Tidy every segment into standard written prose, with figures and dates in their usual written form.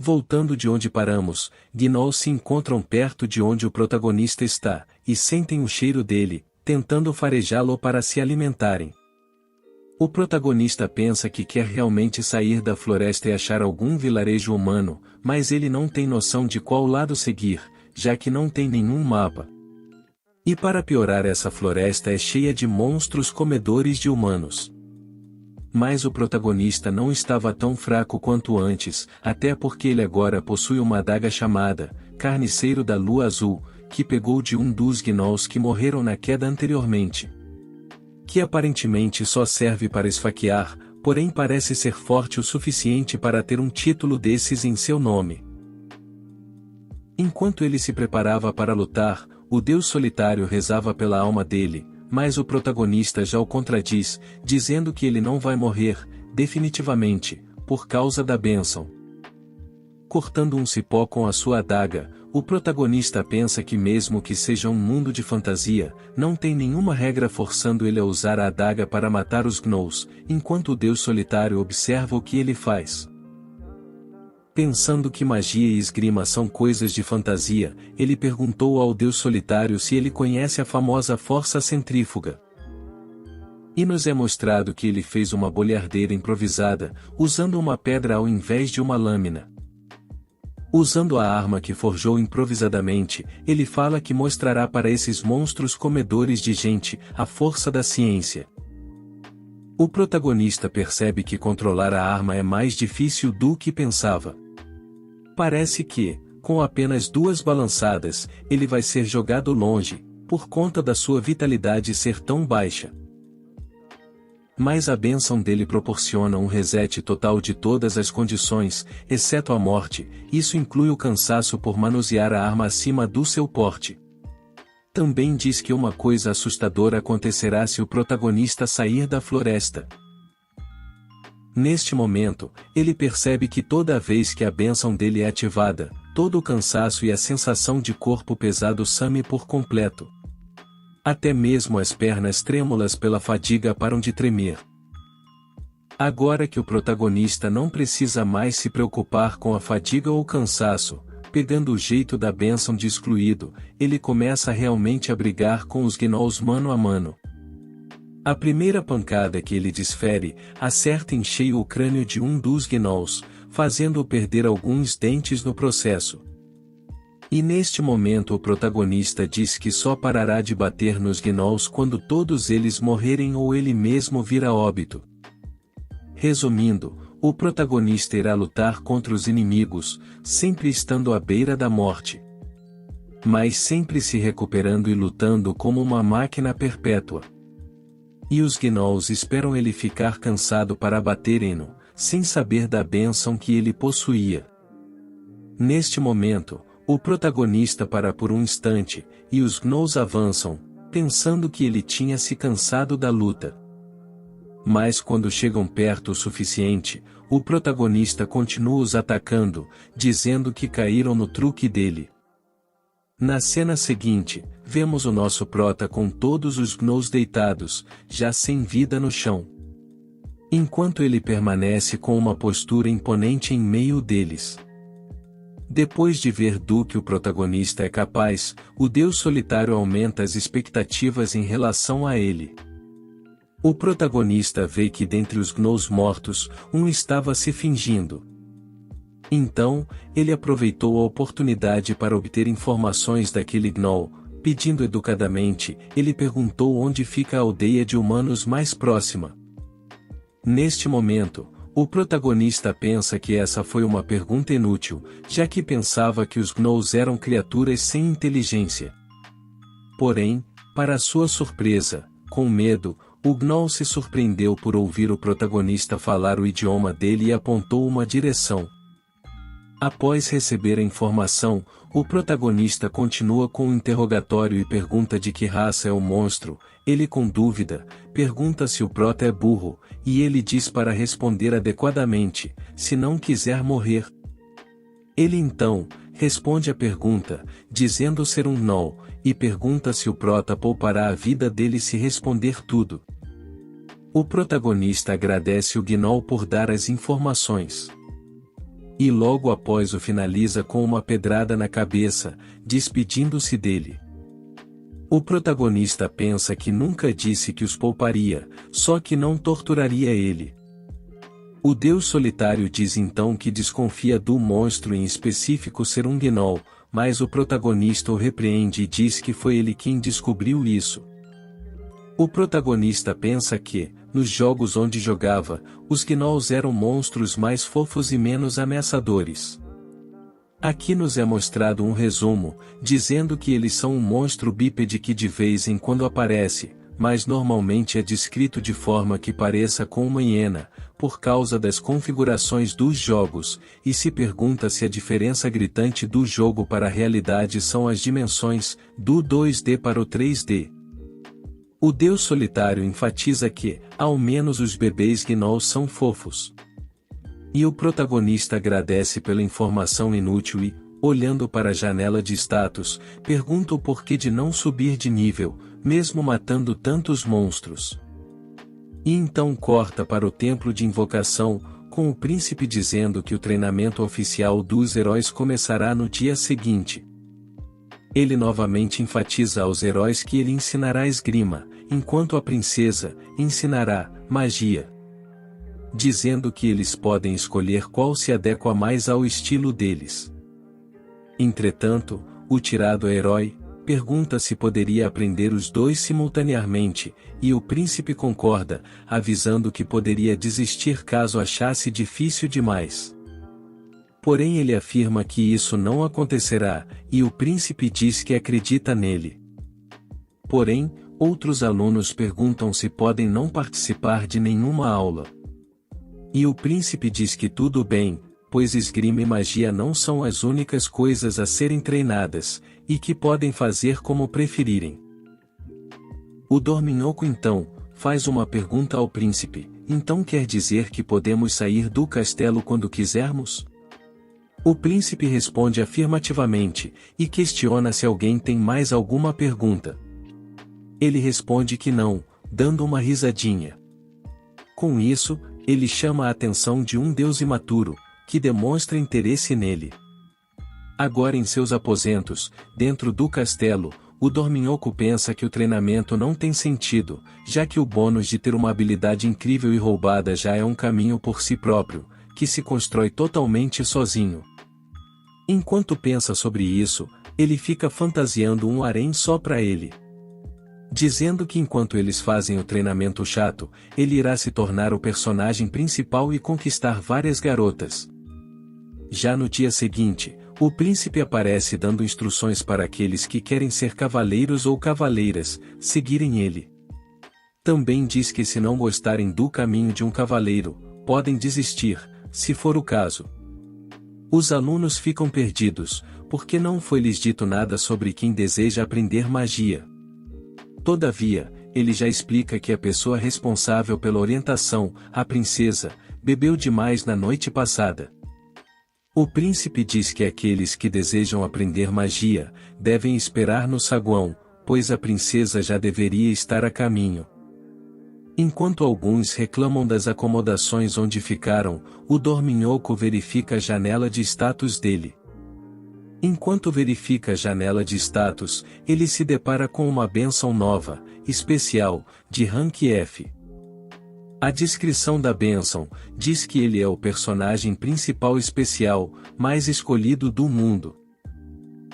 Voltando de onde paramos, gnolls se encontram perto de onde o protagonista está, e sentem o cheiro dele, tentando farejá-lo para se alimentarem. O protagonista pensa que quer realmente sair da floresta e achar algum vilarejo humano, mas ele não tem noção de qual lado seguir, já que não tem nenhum mapa. E para piorar, essa floresta é cheia de monstros comedores de humanos. Mas o protagonista não estava tão fraco quanto antes, até porque ele agora possui uma adaga chamada Carniceiro da Lua Azul, que pegou de um dos gnolls que morreram na queda anteriormente. Que aparentemente só serve para esfaquear, porém parece ser forte o suficiente para ter um título desses em seu nome. Enquanto ele se preparava para lutar, o Deus Solitário rezava pela alma dele, mas o protagonista já o contradiz, dizendo que ele não vai morrer, definitivamente, por causa da bênção. Cortando um cipó com a sua adaga, o protagonista pensa que mesmo que seja um mundo de fantasia, não tem nenhuma regra forçando ele a usar a adaga para matar os gnolls, enquanto o Deus Solitário observa o que ele faz. Pensando que magia e esgrima são coisas de fantasia, ele perguntou ao Deus Solitário se ele conhece a famosa força centrífuga. E nos é mostrado que ele fez uma bolhardeira improvisada, usando uma pedra ao invés de uma lâmina. Usando a arma que forjou improvisadamente, ele fala que mostrará para esses monstros comedores de gente a força da ciência. O protagonista percebe que controlar a arma é mais difícil do que pensava. Parece que, com apenas 2 balançadas, ele vai ser jogado longe, por conta da sua vitalidade ser tão baixa. Mas a bênção dele proporciona um reset total de todas as condições, exceto a morte. Isso inclui o cansaço por manusear a arma acima do seu porte. Também diz que uma coisa assustadora acontecerá se o protagonista sair da floresta. Neste momento, ele percebe que toda vez que a bênção dele é ativada, todo o cansaço e a sensação de corpo pesado some por completo. Até mesmo as pernas trêmulas pela fadiga param de tremer. Agora que o protagonista não precisa mais se preocupar com a fadiga ou cansaço, pegando o jeito da bênção de excluído, ele começa realmente a brigar com os gnolls mano a mano. A primeira pancada que ele desfere, acerta em cheio o crânio de um dos gnolls, fazendo-o perder alguns dentes no processo. E neste momento o protagonista diz que só parará de bater nos gnolls quando todos eles morrerem ou ele mesmo vir a óbito. Resumindo, o protagonista irá lutar contra os inimigos, sempre estando à beira da morte. Mas sempre se recuperando e lutando como uma máquina perpétua. E os gnolls esperam ele ficar cansado para baterem-no, sem saber da bênção que ele possuía. Neste momento, o protagonista para por um instante, e os gnolls avançam, pensando que ele tinha se cansado da luta. Mas quando chegam perto o suficiente, o protagonista continua os atacando, dizendo que caíram no truque dele. Na cena seguinte, vemos o nosso prota com todos os gnolls deitados, já sem vida no chão. Enquanto ele permanece com uma postura imponente em meio deles. Depois de ver do que o protagonista é capaz, o Deus Solitário aumenta as expectativas em relação a ele. O protagonista vê que dentre os gnolls mortos, um estava se fingindo. Então, ele aproveitou a oportunidade para obter informações daquele gnoll, pedindo educadamente, ele perguntou onde fica a aldeia de humanos mais próxima. Neste momento, o protagonista pensa que essa foi uma pergunta inútil, já que pensava que os gnolls eram criaturas sem inteligência. Porém, para sua surpresa, com medo, o gnoll se surpreendeu por ouvir o protagonista falar o idioma dele e apontou uma direção. Após receber a informação, o protagonista continua com o interrogatório e pergunta de que raça é o monstro. Ele com dúvida, pergunta se o prota é burro, e ele diz para responder adequadamente, se não quiser morrer. Ele então, responde a pergunta, dizendo ser um gnoll, e pergunta se o prota poupará a vida dele se responder tudo. O protagonista agradece o gnoll por dar as informações. E logo após o finaliza com uma pedrada na cabeça, despedindo-se dele. O protagonista pensa que nunca disse que os pouparia, só que não torturaria ele. O Deus Solitário diz então que desconfia do monstro em específico ser um gnoll, mas o protagonista o repreende e diz que foi ele quem descobriu isso. O protagonista pensa que, nos jogos onde jogava, os gnolls eram monstros mais fofos e menos ameaçadores. Aqui nos é mostrado um resumo, dizendo que eles são um monstro bípede que de vez em quando aparece, mas normalmente é descrito de forma que pareça com uma hiena, por causa das configurações dos jogos, e se pergunta se a diferença gritante do jogo para a realidade são as dimensões, do 2D para o 3D. O Deus Solitário enfatiza que, ao menos os bebês gnolls são fofos. E o protagonista agradece pela informação inútil e, olhando para a janela de status, pergunta o porquê de não subir de nível, mesmo matando tantos monstros. E então corta para o templo de invocação, com o príncipe dizendo que o treinamento oficial dos heróis começará no dia seguinte. Ele novamente enfatiza aos heróis que ele ensinará esgrima, enquanto a princesa ensinará magia, dizendo que eles podem escolher qual se adequa mais ao estilo deles. Entretanto, o tirado herói pergunta se poderia aprender os dois simultaneamente, e o príncipe concorda, avisando que poderia desistir caso achasse difícil demais. Porém ele afirma que isso não acontecerá, e o príncipe diz que acredita nele. Porém, outros alunos perguntam se podem não participar de nenhuma aula. E o príncipe diz que tudo bem, pois esgrima e magia não são as únicas coisas a serem treinadas, e que podem fazer como preferirem. O Dorminhoco então faz uma pergunta ao príncipe: então quer dizer que podemos sair do castelo quando quisermos? O príncipe responde afirmativamente, e questiona se alguém tem mais alguma pergunta. Ele responde que não, dando uma risadinha. Com isso, ele chama a atenção de um deus imaturo, que demonstra interesse nele. Agora em seus aposentos, dentro do castelo, o Dorminhoco pensa que o treinamento não tem sentido, já que o bônus de ter uma habilidade incrível e roubada já é um caminho por si próprio, que se constrói totalmente sozinho. Enquanto pensa sobre isso, ele fica fantasiando um harém só para ele, dizendo que enquanto eles fazem o treinamento chato, ele irá se tornar o personagem principal e conquistar várias garotas. Já no dia seguinte, o príncipe aparece dando instruções para aqueles que querem ser cavaleiros ou cavaleiras, seguirem ele. Também diz que se não gostarem do caminho de um cavaleiro, podem desistir, se for o caso. Os alunos ficam perdidos, porque não foi-lhes dito nada sobre quem deseja aprender magia. Todavia, ele já explica que a pessoa responsável pela orientação, a princesa, bebeu demais na noite passada. O príncipe diz que aqueles que desejam aprender magia, devem esperar no saguão, pois a princesa já deveria estar a caminho. Enquanto alguns reclamam das acomodações onde ficaram, o Dorminhoco verifica a janela de status dele. Enquanto verifica a janela de status, ele se depara com uma bênção nova, especial, de rank F. A descrição da bênção diz que ele é o personagem principal especial, mais escolhido do mundo.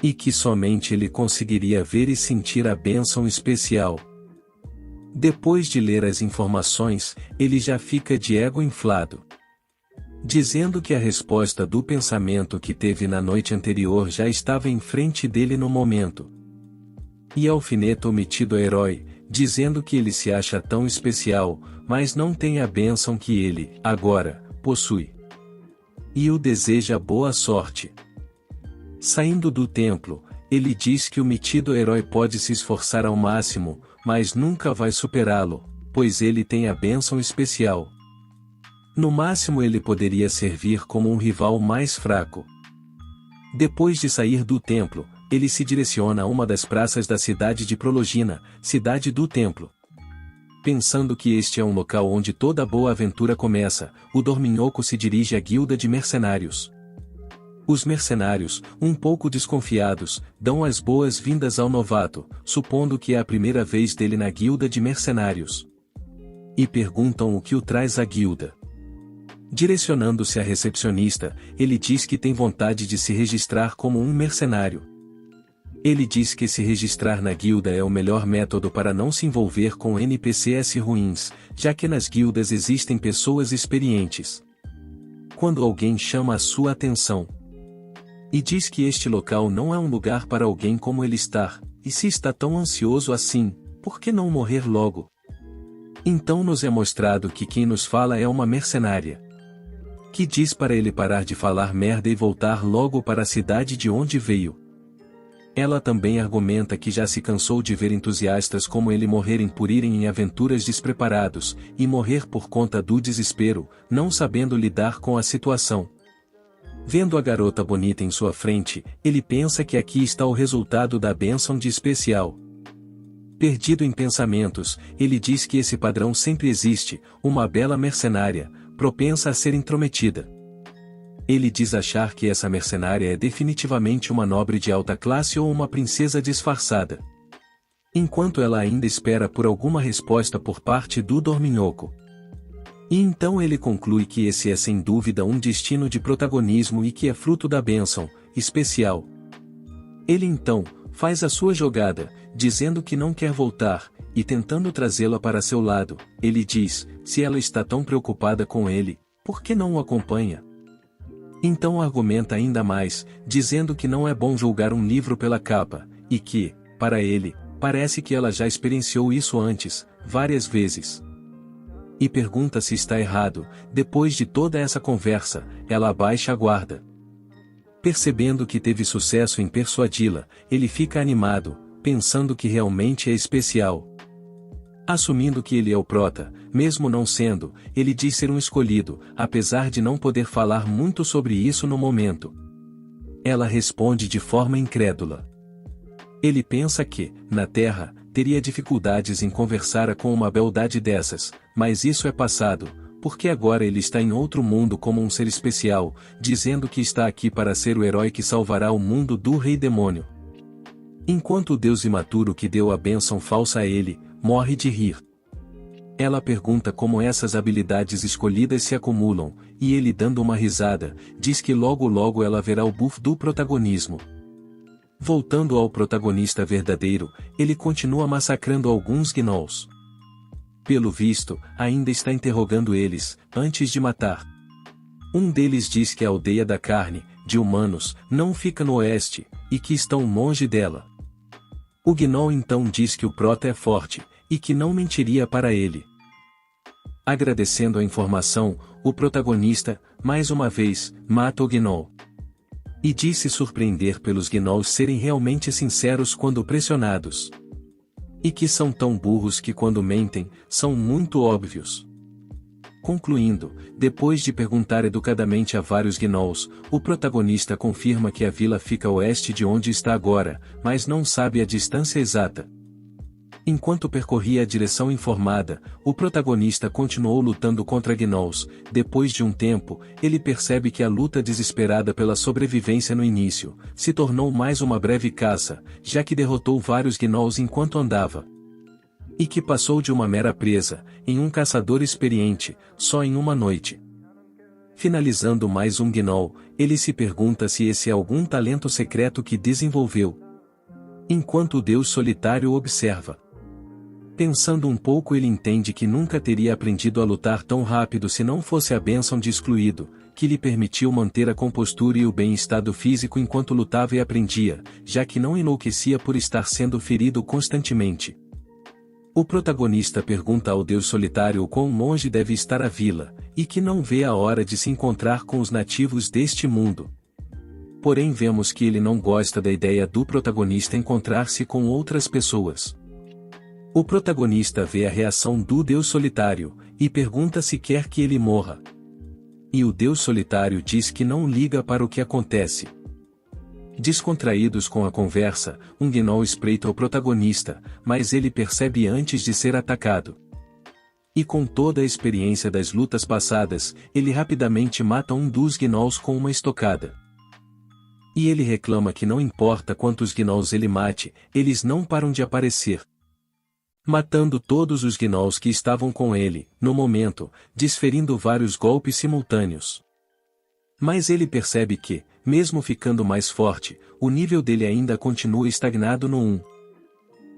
E que somente ele conseguiria ver e sentir a bênção especial. Depois de ler as informações, ele já fica de ego inflado, dizendo que a resposta do pensamento que teve na noite anterior já estava em frente dele no momento. E alfineta o metido herói, dizendo que ele se acha tão especial, mas não tem a bênção que ele, agora, possui. E o deseja boa sorte. Saindo do templo, ele diz que o metido herói pode se esforçar ao máximo, mas nunca vai superá-lo, pois ele tem a bênção especial. No máximo ele poderia servir como um rival mais fraco. Depois de sair do templo, ele se direciona a uma das praças da cidade de Prologina, cidade do templo. Pensando que este é um local onde toda boa aventura começa, o Dorminhoco se dirige à guilda de mercenários. Os mercenários, um pouco desconfiados, dão as boas-vindas ao novato, supondo que é a primeira vez dele na guilda de mercenários. E perguntam o que o traz à guilda. Direcionando-se à recepcionista, ele diz que tem vontade de se registrar como um mercenário. Ele diz que se registrar na guilda é o melhor método para não se envolver com NPCs ruins, já que nas guildas existem pessoas experientes. Quando alguém chama a sua atenção e diz que este local não é um lugar para alguém como ele estar, e se está tão ansioso assim, por que não morrer logo? Então nos é mostrado que quem nos fala é uma mercenária, que diz para ele parar de falar merda e voltar logo para a cidade de onde veio. Ela também argumenta que já se cansou de ver entusiastas como ele morrerem por irem em aventuras despreparados, e morrer por conta do desespero, não sabendo lidar com a situação. Vendo a garota bonita em sua frente, ele pensa que aqui está o resultado da bênção de especial. Perdido em pensamentos, ele diz que esse padrão sempre existe, uma bela mercenária, propensa a ser intrometida. Ele diz achar que essa mercenária é definitivamente uma nobre de alta classe ou uma princesa disfarçada. Enquanto ela ainda espera por alguma resposta por parte do dorminhoco. E então ele conclui que esse é sem dúvida um destino de protagonismo e que é fruto da bênção especial. Ele então faz a sua jogada, dizendo que não quer voltar, e tentando trazê-la para seu lado, ele diz, se ela está tão preocupada com ele, por que não o acompanha? Então argumenta ainda mais, dizendo que não é bom julgar um livro pela capa, e que, para ele, parece que ela já experienciou isso antes, várias vezes. E pergunta se está errado. Depois de toda essa conversa, ela abaixa a guarda. Percebendo que teve sucesso em persuadi-la, ele fica animado, pensando que realmente é especial. Assumindo que ele é o prota, mesmo não sendo, ele diz ser um escolhido, apesar de não poder falar muito sobre isso no momento. Ela responde de forma incrédula. Ele pensa que, na Terra, teria dificuldades em conversar com uma beldade dessas, mas isso é passado, porque agora ele está em outro mundo como um ser especial, dizendo que está aqui para ser o herói que salvará o mundo do rei demônio. Enquanto o deus imaturo que deu a bênção falsa a ele, morre de rir. Ela pergunta como essas habilidades escolhidas se acumulam, e ele dando uma risada, diz que logo logo ela verá o buff do protagonismo. Voltando ao protagonista verdadeiro, ele continua massacrando alguns gnolls. Pelo visto, ainda está interrogando eles, antes de matar. Um deles diz que a aldeia da carne, de humanos, não fica no oeste, e que estão longe dela. O gnoll então diz que o prota é forte, e que não mentiria para ele. Agradecendo a informação, o protagonista, mais uma vez, mata o gnoll. E diz se surpreender pelos gnolls serem realmente sinceros quando pressionados. E que são tão burros que quando mentem, são muito óbvios. Concluindo, depois de perguntar educadamente a vários gnolls, o protagonista confirma que a vila fica a oeste de onde está agora, mas não sabe a distância exata. Enquanto percorria a direção informada, o protagonista continuou lutando contra gnolls. Depois de um tempo, ele percebe que a luta desesperada pela sobrevivência no início, se tornou mais uma breve caça, já que derrotou vários gnolls enquanto andava. E que passou de uma mera presa, em um caçador experiente, só em uma noite. Finalizando mais um gnoll, ele se pergunta se esse é algum talento secreto que desenvolveu. Enquanto o deus solitário observa. Pensando um pouco, ele entende que nunca teria aprendido a lutar tão rápido se não fosse a bênção de excluído, que lhe permitiu manter a compostura e o bem-estado físico enquanto lutava e aprendia, já que não enlouquecia por estar sendo ferido constantemente. O protagonista pergunta ao deus solitário o quão longe deve estar a vila, e que não vê a hora de se encontrar com os nativos deste mundo. Porém vemos que ele não gosta da ideia do protagonista encontrar-se com outras pessoas. O protagonista vê a reação do deus solitário, e pergunta se quer que ele morra. E o deus solitário diz que não liga para o que acontece. Descontraídos com a conversa, um gnoll espreita o protagonista, mas ele percebe antes de ser atacado. E com toda a experiência das lutas passadas, ele rapidamente mata um dos gnolls com uma estocada. E ele reclama que não importa quantos gnolls ele mate, eles não param de aparecer. Matando todos os gnolls que estavam com ele, no momento, desferindo vários golpes simultâneos. Mas ele percebe que, mesmo ficando mais forte, o nível dele ainda continua estagnado no 1.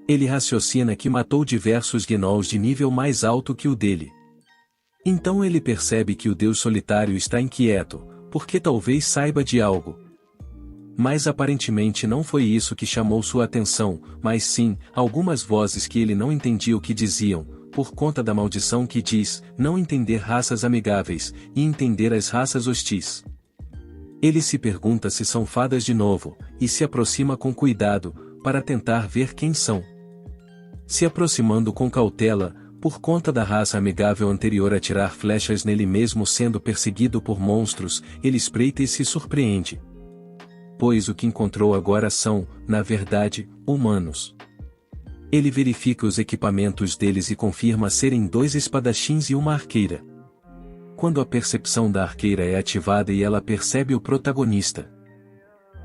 Ele raciocina que matou diversos gnolls de nível mais alto que o dele. Então ele percebe que o Deus Solitário está inquieto, porque talvez saiba de algo. Mas aparentemente não foi isso que chamou sua atenção, mas sim, algumas vozes que ele não entendia o que diziam, por conta da maldição que diz, não entender raças amigáveis, e entender as raças hostis. Ele se pergunta se são fadas de novo, e se aproxima com cuidado, para tentar ver quem são. Se aproximando com cautela, por conta da raça amigável anterior a tirar flechas nele mesmo sendo perseguido por monstros, ele espreita e se surpreende. Pois o que encontrou agora são, na verdade, humanos. Ele verifica os equipamentos deles e confirma serem 2 espadachins e uma arqueira. Quando a percepção da arqueira é ativada e ela percebe o protagonista.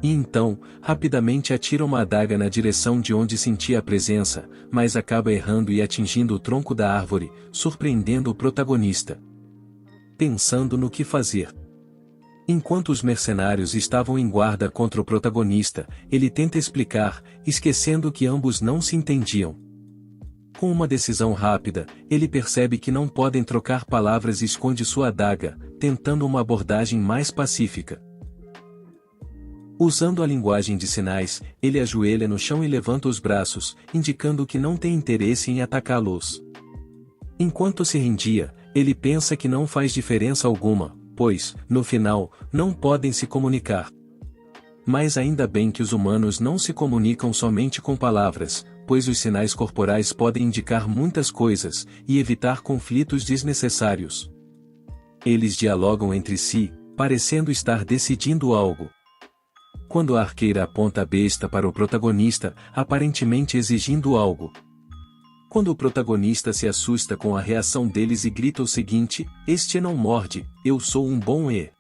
E então, rapidamente atira uma adaga na direção de onde sentia a presença, mas acaba errando e atingindo o tronco da árvore, surpreendendo o protagonista. Pensando no que fazer. Enquanto os mercenários estavam em guarda contra o protagonista, ele tenta explicar, esquecendo que ambos não se entendiam. Com uma decisão rápida, ele percebe que não podem trocar palavras e esconde sua adaga, tentando uma abordagem mais pacífica. Usando a linguagem de sinais, ele ajoelha no chão e levanta os braços, indicando que não tem interesse em atacá-los. Enquanto se rendia, ele pensa que não faz diferença alguma, pois, no final, não podem se comunicar. Mas ainda bem que os humanos não se comunicam somente com palavras, pois os sinais corporais podem indicar muitas coisas, e evitar conflitos desnecessários. Eles dialogam entre si, parecendo estar decidindo algo. Quando a arqueira aponta a besta para o protagonista, aparentemente exigindo algo. Quando o protagonista se assusta com a reação deles e grita o seguinte: "Este não morde, eu sou um bom E."